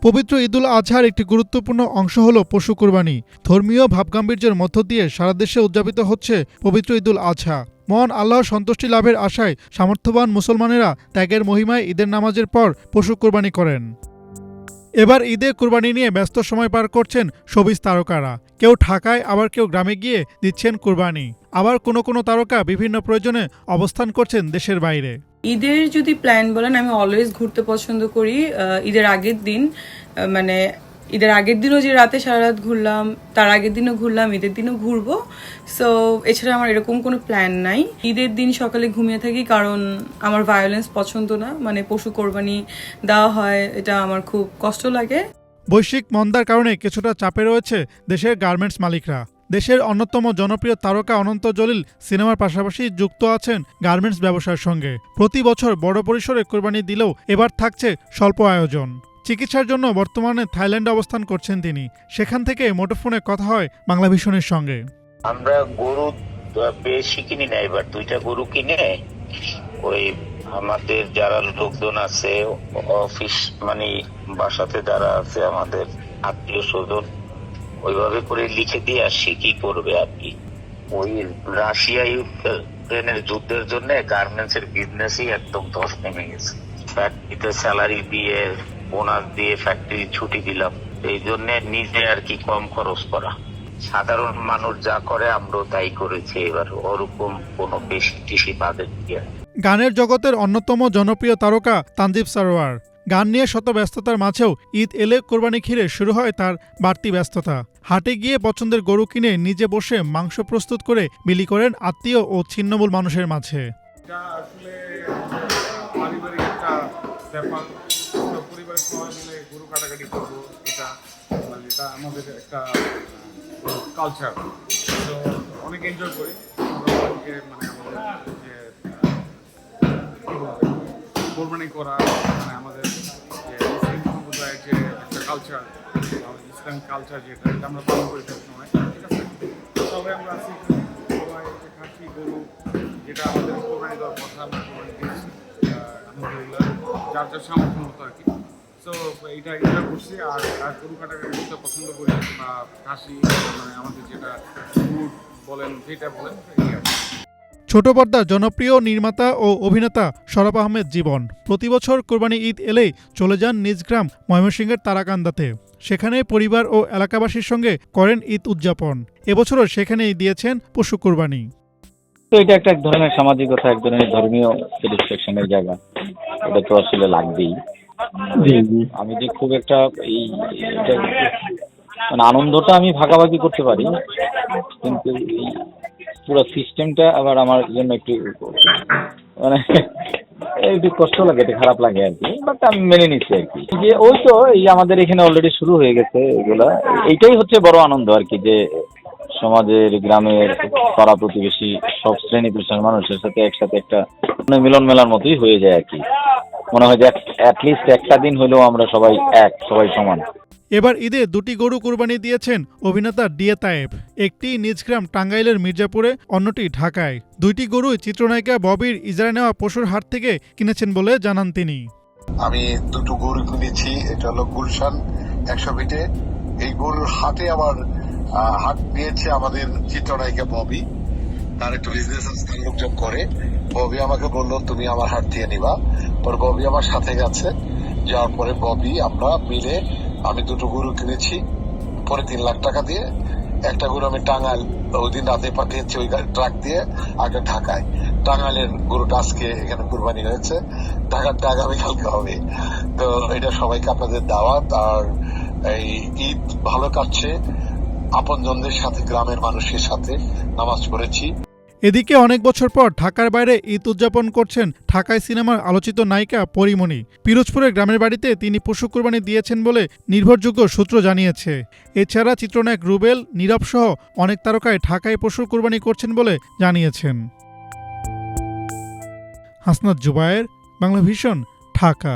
পবিত্র ঈদুল আজহার একটি গুরুত্বপূর্ণ অংশ হল পশু কুরবানি। ধর্মীয় ভাবগাম্ভীর্যের মধ্য দিয়ে সারা দেশে উদযাপিত হচ্ছে পবিত্র ঈদুল আজহা। মহান আল্লাহর সন্তুষ্টি লাভের আশায় সামর্থ্যবান মুসলমানেরা ত্যাগের মহিমায় ঈদের নামাজের পর পশু কুরবানি করেন। এবার ঈদে কুরবানি নিয়ে ব্যস্ত সময় পার করছেন শোবিজ তারকারা। কেউ ঢাকায়, আবার কেউ গ্রামে গিয়ে দিচ্ছেন কুরবানি। আবার কোনো কোনো তারকা বিভিন্ন প্রয়োজনে অবস্থান করছেন দেশের বাইরে। ঈদের যদি প্ল্যান বলেন, আমি অলওয়েজ ঘুরতে পছন্দ করি। ঈদের আগের দিন, মানে ঈদের আগের দিনও যে রাতে সারা রাত ঘুরলাম, তার আগের দিনও ঘুরলাম, ঈদের দিনও ঘুরবো। সো এছাড়া আমার এরকম কোনো প্ল্যান নাই। ঈদের দিন সকালে ঘুমিয়ে থাকি, কারণ আমার ভায়োলেন্স পছন্দ না। মানে পশু কোরবানি দেওয়া হয়, এটা আমার খুব কষ্ট লাগে। বৈশ্বিক মন্দার কারণে কিছুটা চাপে রয়েছে দেশের গার্মেন্টস মালিকরা। দেশের অন্যতম জনপ্রিয় তারকা অনন্ত জলিল সিনেমার পাশাপাশি যুক্ত আছেন গার্মেন্টস ব্যবসার সঙ্গে। প্রতি বছর বড় পরিসরে কোরবানি দিলেও এবার থাকছে স্বল্প আয়োজন। চিকিৎসার জন্য বর্তমানে থাইল্যান্ডে অবস্থান করছেন তিনি। সেখান থেকে মুঠোফোনে কথা হয় বাংলাভিশনের সঙ্গে। আমরা গরু বেশি কিনি না, এবার 2টা গরু কিনে ওই আমাদের যারা লোকজন আছে, অফিস মানে বাসাতে যারা আছে আমাদের আত্মীয় স্বজন, ওইভাবে করে লিখে দিয়ে আসছি কি করবে আর কি। ওই রাশিয়া ইউক্রেনের যুদ্ধের জন্য গার্মেন্টস এর বিজনেসই একদম ধস নেমে গেছে। ফ্যাক্টরিতে স্যালারি দিয়ে, বোনাস দিয়ে ফ্যাক্টরি ছুটি দিলাম। এই জন্য নিজে আর কি কম খরচ করা। সাধারণ মানুষ যা করে আমরাও তাই করেছি। এবার ওরকম কোনো বেশি টিসি বাজেট দিয়ে। গানের জগতের অন্যতম জনপ্রিয় তারকা তানজিব সারোয়ার। গান নিয়ে শত ব্যস্ততার মাঝেও ঈদ এলে কোরবানি ঘিরে শুরু হয় তার বাড়তি ব্যস্ততা। হাটে গিয়ে পছন্দের গরু কিনে নিজে বসে মাংস প্রস্তুত করে বিলি করেন আত্মীয় ও ছিন্নমূল মানুষের মাঝে। এটা আসলে পারিবারিক একটা ব্যাপার। পরিবারের সবাই মিলে গরু কাটাকাটি করবো, এটা মানে এটা আমাদের একটা কালচার। তো অনেক এনজয় করি। মানে আমাদের যে কোরবানি করা, মানে আমাদের যে মুসলিম সম্প্রদায়ের যে একটা কালচার, ইসলামিক কালচার, যেটা এটা আমরা পালন করি সবসময়। ঠিক আছে, সবাই আমরা আছি, সবাই খাচ্ছি গরু, যেটা আমাদের কোরবানি দেওয়ার কথা আমরা কোরবানি দিচ্ছি আলহামদুলিল্লাহ, যার যার সামর্থ্য মতো আর কি। সো এইটা এনজয় করছি। আর গরু কাটাকাটি করতে পছন্দ করি, বা খাসি, মানে আমাদের যেটা ফুড বলেন, যেটা বলেন, এই আর কি। ছোট পর্দার জনপ্রিয় নির্মাতা ও অভিনেতা শরাফ আহমেদ জীবন প্রতি বছর কোরবানি ঈদ এলেই চলে যান নিজ গ্রাম ময়মনসিংহের তারাকান্দাতে। সেখানে পরিবার ও এলাকাবাসীর সঙ্গে করেন ঈদ উদযাপন। এবছরও সেখানেই দিয়েছেন পশু কোরবানি। তো এটা একটা এক ধরনের সামাজিকতা, এক ধরনের ধর্মীয় স্যাটিসফ্যাকশনের জায়গা। এটা তো আসলে লাগবেই। আমি যে খুব একটা এটা মানে আনন্দটা আমি ভাগাভাগি করতে পারি, কিন্তু এই পুরো সিস্টেমটা আবার আমার জন্য একটু মানে একটু কষ্ট লাগে, একটু খারাপ লাগে আর কি। বাট আমি মেনে নিচ্ছি আর কি, যে ওই তো এই আমাদের এখানে অলরেডি শুরু হয়ে গেছে এগুলা। এইটাই হচ্ছে বড় আনন্দ আর কি, যে সমাজের, গ্রামের, পাড়া প্রতিবেশী সব শ্রেণী পেশার মানুষের সাথে একসাথে একটা মিলন মেলার মতোই হয়ে যায় আর কি। মনে হয় যে অ্যাটলিস্ট একটা দিন হলেও আমরা সবাই সবাই সমান। এবার ঈদে 2টি গরু কোরবানি দিয়েছেন অভিনেতা ডিএ তায়েব। একটি নিজ গ্রাম টাঙ্গাইলের মির্জাপুরে, অন্যটি ঢাকায়। 2টি গরুই চিত্রনায়িকা ববির ইজারা নেওয়া পশুর হাট থেকে কিনেছেন বলে জানান তিনি। আমি 2টো গরু কিনেছি। এটা হলো গুলশান 100 ফিটে। এই গরুর হাটে আবার হাট নিয়েছে আমাদের চিত্রনায়িকা ববি। তার একটু বিজনেস তার লোকজন করে। ববি আমাকে বললো তুমি আমার হাট দিয়ে নিবা। পর ববি আমার সাথে গেছে, যাওয়ার পরে ববি আমরা মিলে আমি 2টো গরু কিনেছি পরে 3 লাখ টাকা দিয়ে। একটা গরু আমি টাঙ্গাইল ওই দিন রাতে পাঠিয়েছি ওই ট্রাক দিয়ে, আগে ঢাকায়। টাঙ্গাইলের গরুটা আজকে এখানে কুরবানি হয়েছে, ঢাকারটা আগামীকালকে হবে। তো এটা সবাইকে আপনাদের দাওয়াত। আর এই ঈদ ভালো কাটছে, আপনজনদের সাথে, গ্রামের মানুষের সাথে নামাজ পড়েছি। এদিকে অনেক বছর পর ঢাকার বাইরে ঈদ উদযাপন করছেন ঢাকায় সিনেমার আলোচিত নায়িকা পরীমণি। পিরোজপুরের গ্রামের বাড়িতে তিনি পশু কোরবানি দিয়েছেন বলে নির্ভরযোগ্য সূত্র জানিয়েছে। এছাড়া চিত্রনায়ক রুবেল, নীরব সহ অনেক তারকায় ঢাকায় পশু কোরবানি করছেন বলে জানিয়েছেন। হাসনাত জুবায়ের, বাংলাভিশন, ঢাকা।